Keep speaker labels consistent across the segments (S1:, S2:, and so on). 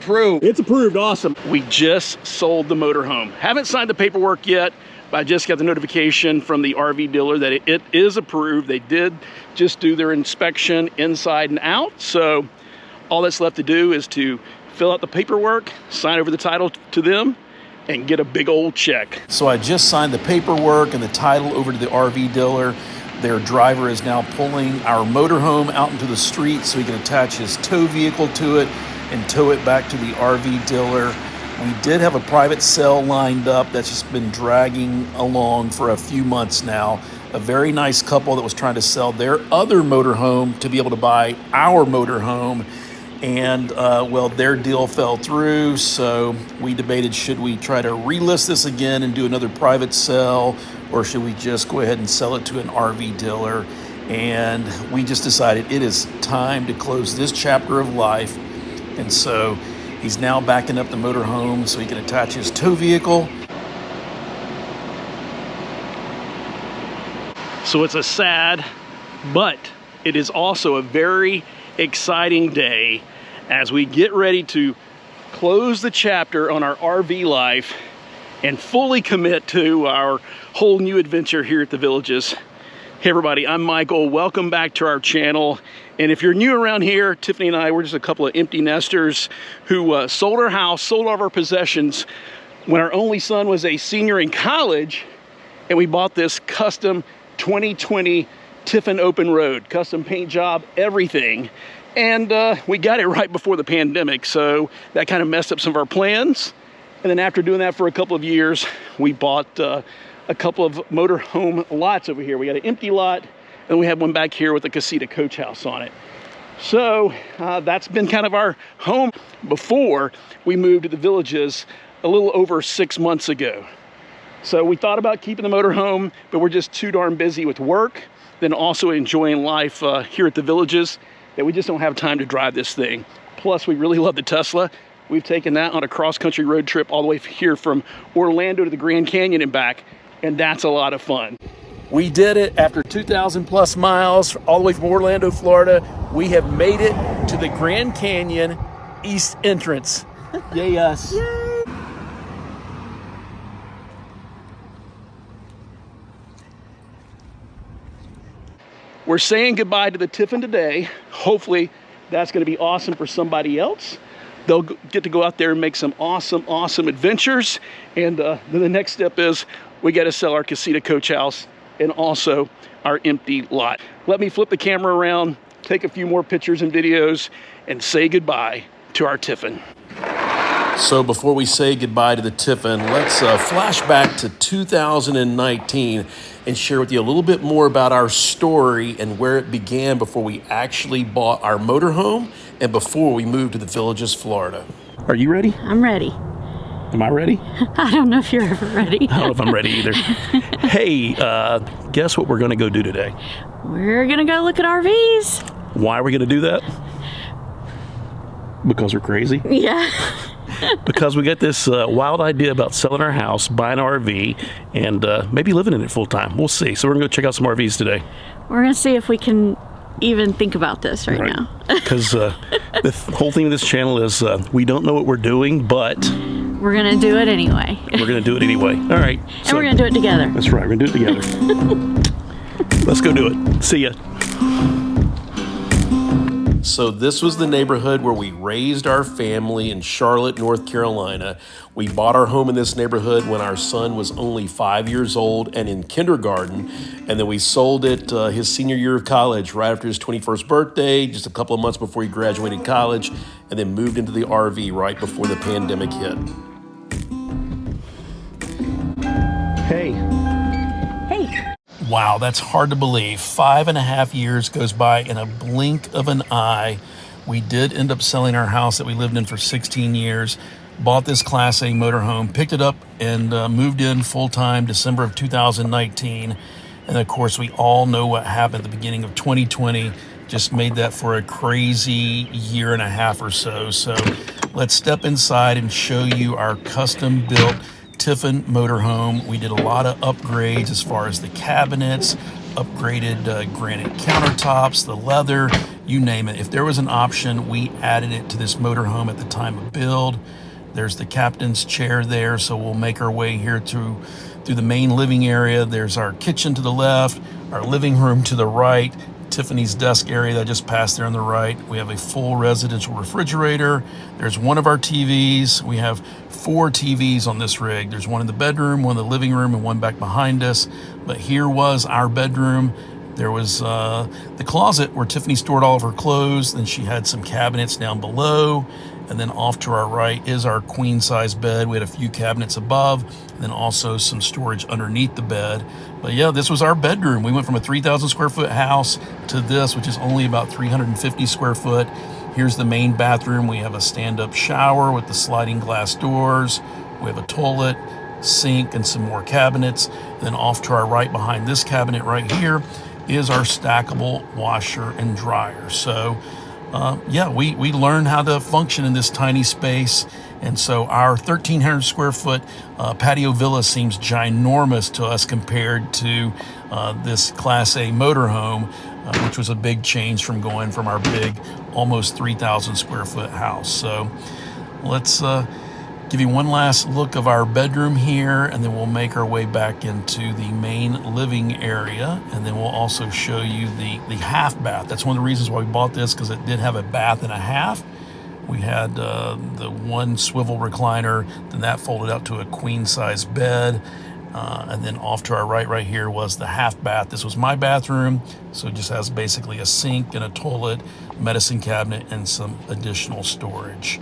S1: approved.
S2: It's approved, awesome.
S3: We just sold the motorhome. Haven't signed the paperwork yet, but I just got the notification from the RV dealer that it is approved. They did just do their inspection inside and out. So all that's left to do is to fill out the paperwork, sign over the title to them, and get a big old check. So I just signed the paperwork and the title over to the RV dealer. Their driver is now pulling our motorhome out into the street so he can attach his tow vehicle to it and tow it back to the RV dealer. We did have a private sale lined up that's just been dragging along for a few months now. A very nice couple that was trying to sell their other motorhome to be able to buy our motorhome. And well, their deal fell through, so we debated, should we try to relist this again and do another private sale, or should we just go ahead and sell it to an RV dealer? And we just decided it is time to close this chapter of life. And so he's now backing up the motorhome so he can attach his tow vehicle. So it's a sad, but it is also a very exciting day as we get ready to close the chapter on our RV life and fully commit to our whole new adventure here at the Villages. Hey everybody, I'm Michael. Welcome back to our channel. And if you're new around here, Tiffany and I, we're just a couple of empty nesters who sold our house, sold all of our possessions when our only son was a senior in college, and we bought this custom 2020 Tiffin open road, custom paint job, everything. And we got it right before the pandemic, so that kind of messed up some of our plans. And then after doing that for a couple of years, we bought a couple of motorhome lots over here. We got an empty lot, and we have one back here with a casita coach house on it. So that's been kind of our home before we moved to the Villages a little over 6 months ago. So we thought about keeping the motorhome, but we're just too darn busy with work, then also enjoying life here at the Villages, that we just don't have time to drive this thing. Plus, we really love the Tesla. We've taken that on a cross-country road trip all the way here from Orlando to the Grand Canyon and back, and that's a lot of fun. We did it after 2,000 plus miles, all the way from Orlando, Florida. We have made it to the Grand Canyon East entrance. Yay us. Yay. We're saying goodbye to the Tiffin today. Hopefully that's going to be awesome for somebody else. They'll get to go out there and make some awesome adventures. And then the next step is we got to sell our casita coach house and also our empty lot. Let me flip the camera around, take a few more pictures and videos, and say goodbye to our Tiffin. So before we say goodbye to the Tiffin, let's flash back to 2019 and share with you a little bit more about our story and where it began before we actually bought our motorhome and before we moved to the Villages, Florida. Are you ready?
S4: I'm ready.
S3: Am I ready?
S4: I don't know if you're ever ready.
S3: I don't know if I'm ready either. Hey, guess what we're going to go do today?
S4: We're going to go look at RVs.
S3: Why are we going to do that? Because we're crazy?
S4: Yeah.
S3: Because we got this wild idea about selling our house, buying an RV, and maybe living in it full time. We'll see. So we're going to go check out some RVs today.
S4: We're going to see if we can even think about this right now.
S3: Because the whole theme of this channel is we don't know what we're doing, but
S4: we're going to do it anyway.
S3: We're going to do it anyway. All right.
S4: And we're going to do it together.
S3: That's right. We're going to do it together. Let's go do it. See ya. So this was the neighborhood where we raised our family in Charlotte, North Carolina. We bought our home in this neighborhood when our son was only 5 years old and in kindergarten. And then we sold it his senior year of college, right after his 21st birthday, just a couple of months before he graduated college, and then moved into the RV right before the pandemic hit. Hey. Wow, that's hard to believe. 5.5 years goes by in a blink of an eye. We did end up selling our house that we lived in for 16 years, bought this Class A motorhome, picked it up, and moved in full-time December of 2019. And of course, we all know what happened at the beginning of 2020. Just made that for a crazy year and a half or so. So let's step inside and show you our custom-built Tiffin motorhome. We did a lot of upgrades as far as the cabinets, upgraded granite countertops, the leather, you name it. If there was an option, we added it to this motorhome at the time of build. There's the captain's chair there, so we'll make our way here through the main living area. There's our kitchen to the left, our living room to the right, Tiffany's desk area that just passed there on the right. We have a full residential refrigerator. There's one of our TVs. We have 4 TVs on this rig. There's one in the bedroom, one in the living room, and one back behind us. But here was our bedroom. There was the closet where Tiffany stored all of her clothes. Then she had some cabinets down below. And then off to our right is our queen size bed. We had a few cabinets above, and then also some storage underneath the bed. But yeah, this was our bedroom. We went from a 3,000 square foot house to this, which is only about 350 square foot. Here's the main bathroom. We have a stand-up shower with the sliding glass doors. We have a toilet, sink, and some more cabinets. And then off to our right behind this cabinet right here is our stackable washer and dryer. So yeah, we learned how to function in this tiny space. And so our 1,300 square foot patio villa seems ginormous to us compared to this Class A motorhome, which was a big change from going from our big, almost 3,000 square foot house. So let's give you one last look of our bedroom here, and then we'll make our way back into the main living area. And then we'll also show you the half bath. That's one of the reasons why we bought this, because it did have a bath and a half. We had the one swivel recliner, then that folded out to a queen size bed. And then off to our right here was the half bath. This was my bathroom, so it just has basically a sink and a toilet, medicine cabinet, and some additional storage.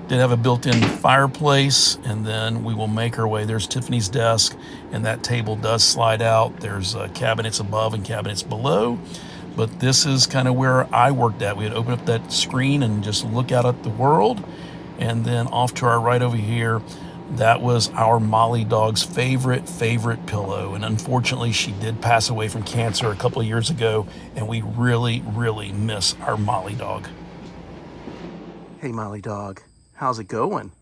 S3: Did have a built-in fireplace, and then we will make our way. There's Tiffany's desk, and that table does slide out. There's cabinets above and cabinets below, but this is kind of where I worked at. We had opened up that screen and just look out at the world. And then off to our right over here, that was our Molly dog's favorite pillow. And unfortunately, she did pass away from cancer a couple of years ago, and we really miss our Molly dog. Hey, Molly dog. How's it going? You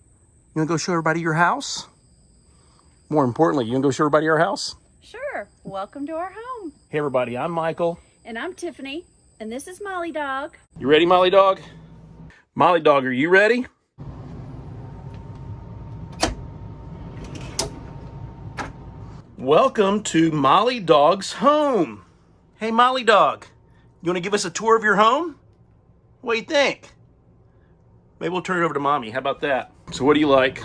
S3: wanna go show everybody your house? More importantly, you wanna go show everybody our house?
S4: Sure. Welcome to our home.
S3: Hey everybody, I'm Michael.
S4: And I'm Tiffany. And this is Molly Dog.
S3: You ready, Molly dog? Molly dog, are you ready? Welcome to Molly Dog's home. Hey Molly dog, you wanna give us a tour of your home? What do you think? Maybe we'll turn it over to Mommy. How about that? So what do you like?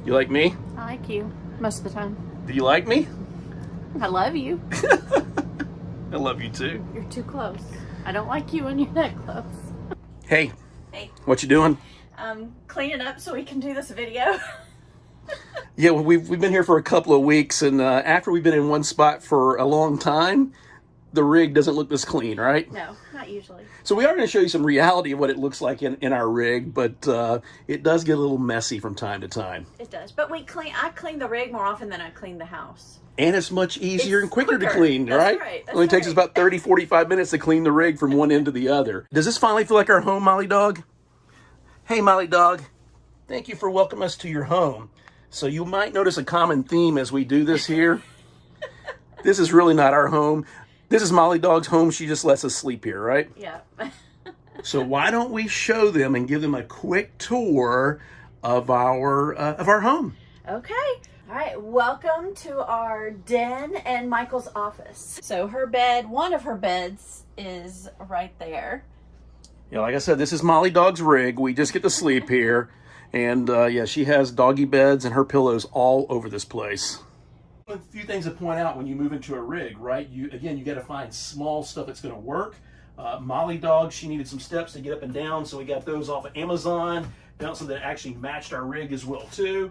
S3: You like me?
S4: I like you most of the time.
S3: Do you like me?
S4: I love you.
S3: I love you too.
S4: You're too close. I don't like you when you're that close.
S3: Hey.
S4: Hey.
S3: What you doing?
S4: Cleaning up so we can do this video.
S3: Yeah, well, we've been here for a couple of weeks, and after we've been in one spot for a long time, the rig doesn't look this clean, right?
S4: No, not usually.
S3: So we are going to show you some reality of what it looks like in our rig, but it does get a little messy from time to time.
S4: It does, but I clean the rig more often than I clean the house.
S3: And it's much easier and quicker to clean,
S4: That's
S3: right?
S4: right. That's
S3: Only takes us
S4: right.
S3: about 30, 45 minutes to clean the rig from one end to the other. Does this finally feel like our home, Molly dog? Hey, Molly dog. Thank you for welcoming us to your home. So you might notice a common theme as we do this here. This is really not our home. This is Molly dog's home. She just lets us sleep here, right?
S4: Yeah.
S3: So why don't we show them and give them a quick tour of our home?
S4: Okay. All right. Welcome to our den and Michael's office. So her bed, one of her beds is right there.
S3: Yeah, like I said, this is Molly dog's rig. We just get to sleep here. And yeah, she has doggy beds and her pillows all over this place. A few things to point out when you move into a rig, right? You got to find small stuff that's going to work. Molly dog, she needed some steps to get up and down, so we got those off of Amazon. Found something that actually matched our rig as well too.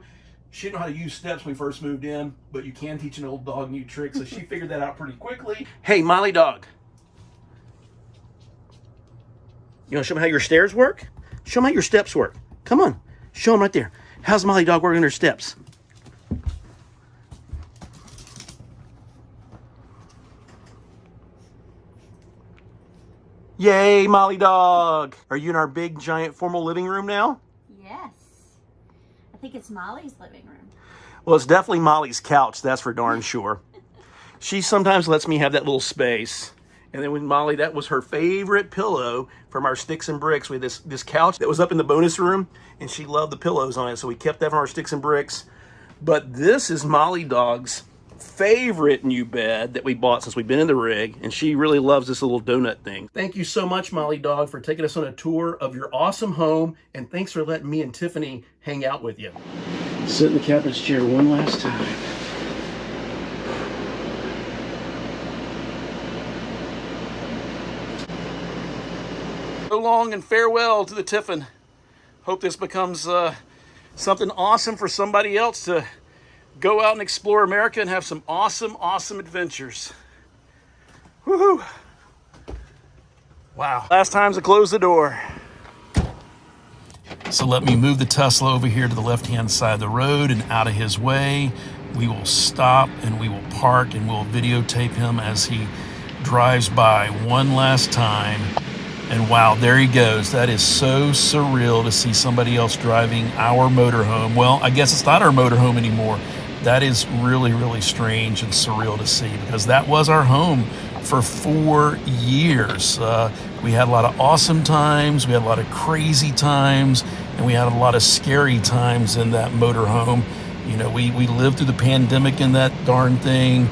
S3: She didn't know how to use steps when we first moved in, but you can teach an old dog new tricks, so she figured that out pretty quickly. Hey, Molly dog. You want to show them how your stairs work? Show them how your steps work. Come on, show them right there. How's Molly dog working her steps? Yay, Molly dog! Are you in our big, giant, formal living room now?
S4: Yes. I think it's Molly's living room.
S3: Well, it's definitely Molly's couch, that's for darn sure. She sometimes lets me have that little space. And then with Molly, that was her favorite pillow from our Sticks and Bricks. We had this couch that was up in the bonus room, and she loved the pillows on it, so we kept that from our Sticks and Bricks. But this is Molly Dog's favorite new bed that we bought since we've been in the rig, and she really loves this little donut thing. Thank you so much, Molly Dog, for taking us on a tour of your awesome home, and thanks for letting me and Tiffany hang out with you. Sit in the captain's chair one last time. So long and farewell to the Tiffin. Hope this becomes something awesome for somebody else to go out and explore America and have some awesome adventures. Woohoo! Wow. Last time to close the door. So let me move the Tesla over here to the left-hand side of the road and out of his way. We will stop and we will park and we'll videotape him as he drives by one last time. And wow, there he goes. That is so surreal to see somebody else driving our motorhome. Well, I guess it's not our motorhome anymore. That is really, really strange and surreal to see, because that was our home for 4 years. We had a lot of awesome times, we had a lot of crazy times, and we had a lot of scary times in that motorhome. You know, we lived through the pandemic in that darn thing.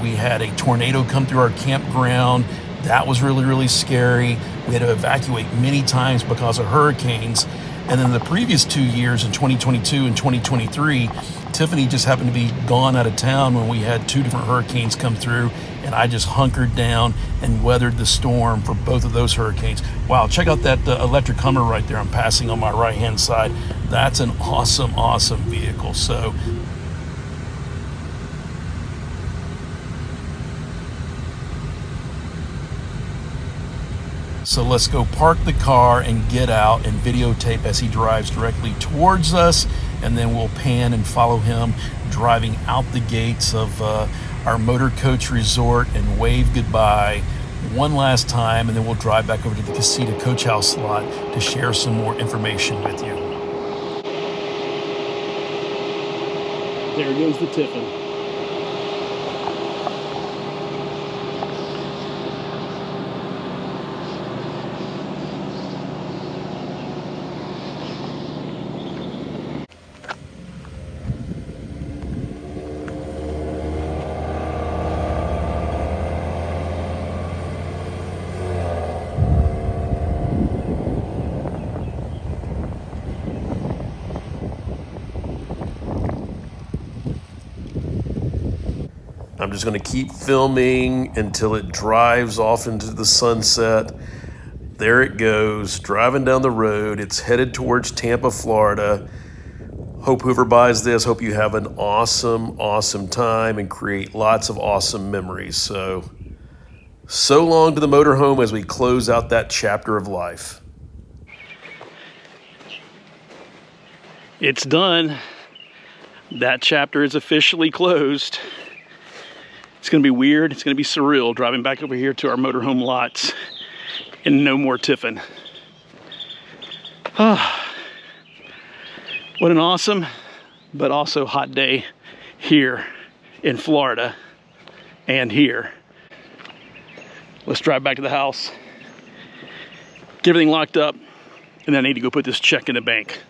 S3: We had a tornado come through our campground. That was really, really scary. We had to evacuate many times because of hurricanes. And then the previous 2 years, in 2022 and 2023, Tiffany just happened to be gone out of town when we had 2 different hurricanes come through, and I just hunkered down and weathered the storm for both of those hurricanes. Wow, check out that electric Hummer right there I'm passing on my right-hand side. That's an awesome vehicle. So let's go park the car and get out and videotape as he drives directly towards us, and then we'll pan and follow him driving out the gates of our motor coach resort and wave goodbye one last time, and then we'll drive back over to the Casita Coach House lot to share some more information with you. There goes the Tiffin. I'm just going to keep filming until it drives off into the sunset. There it goes, driving down the road. It's headed towards Tampa, Florida. Hope whoever buys this, hope you have an awesome time and create lots of awesome memories. So long to the motorhome as we close out that chapter of life. It's done. That chapter is officially closed. It's going to be weird. It's going to be surreal driving back over here to our motorhome lots and no more Tiffin. What an awesome, but also hot day here in Florida and here. Let's drive back to the house, get everything locked up, and then I need to go put this check in the bank.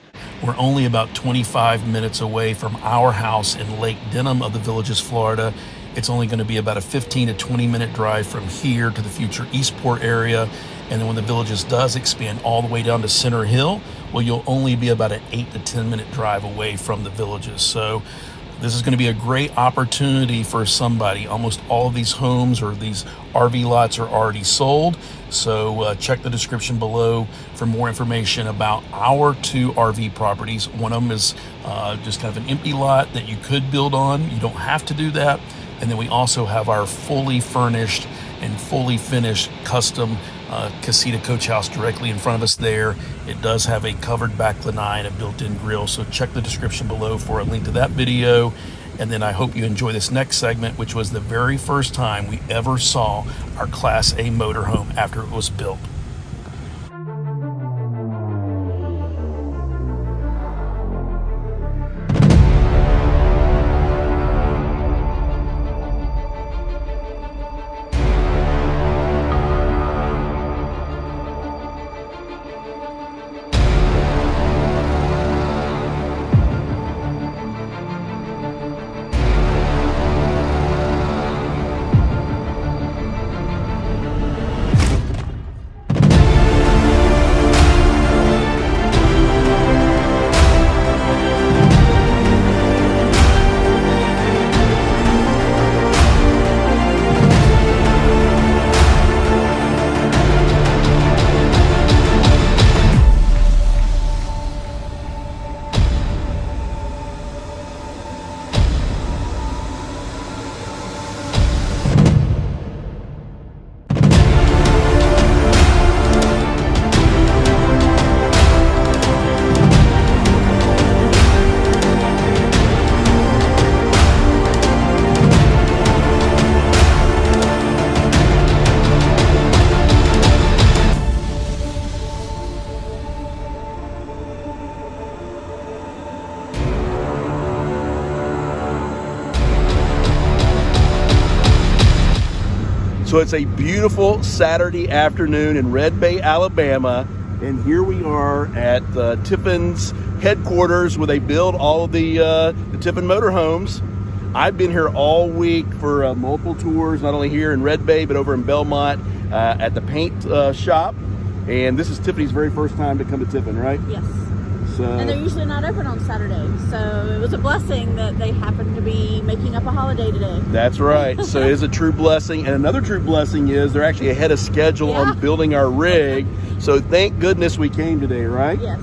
S3: We're only about 25 minutes away from our house in Lake Denham of the Villages, Florida. It's only going to be about a 15 to 20 minute drive from here to the future Eastport area. And then when the Villages does expand all the way down to Center Hill, well, you'll only be about an 8 to 10 minute drive away from the Villages. So this is going to be a great opportunity for somebody. Almost all of these homes or these RV lots are already sold. So check the description below for more information about our 2 RV properties. One of them is just kind of an empty lot that you could build on. You don't have to do that. And then we also have our fully furnished and fully finished custom Casita Coach House directly in front of us there. It does have a covered back lanai and a built-in grill, so check the description below for a link to that video. And then I hope you enjoy this next segment, which was the very first time we ever saw our Class A motorhome after it was built. So it's a beautiful Saturday afternoon in Red Bay, Alabama, and here we are at Tiffin's headquarters where they build all of the Tiffin Motorhomes. I've been here all week for multiple tours, not only here in Red Bay, but over in Belmont at the paint shop. And this is Tiffany's very first time to come to Tiffin, right?
S4: Yes.
S3: So,
S4: and they're usually not open on Saturday, so it was a blessing that they happened to be making up a holiday today.
S3: That's right. So it is a true blessing. And another true blessing is they're actually ahead of schedule on building our rig. So thank goodness we came today, right?
S4: Yes,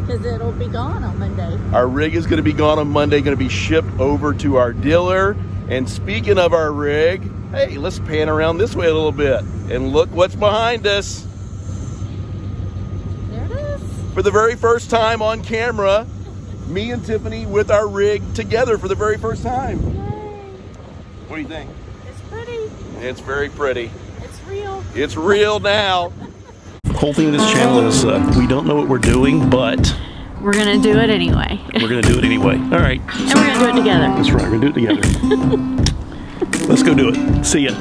S4: because it'll be gone on Monday.
S3: Our rig is going to be gone on Monday, going to be shipped over to our dealer. And speaking of our rig, hey, let's pan around this way a little bit and look what's behind us.
S4: There it is.
S3: For the very first time on camera, me and Tiffany with our rig together for the very first time.
S4: Yay.
S3: What do you think?
S4: It's pretty.
S3: It's very pretty.
S4: It's real.
S3: It's real now. The whole thing of this channel is we don't know what we're doing, but
S4: we're going to do it anyway.
S3: We're going to do it anyway. All right.
S4: And we're going to do it together.
S3: That's right. We're going to do it together. Let's go do it. See ya.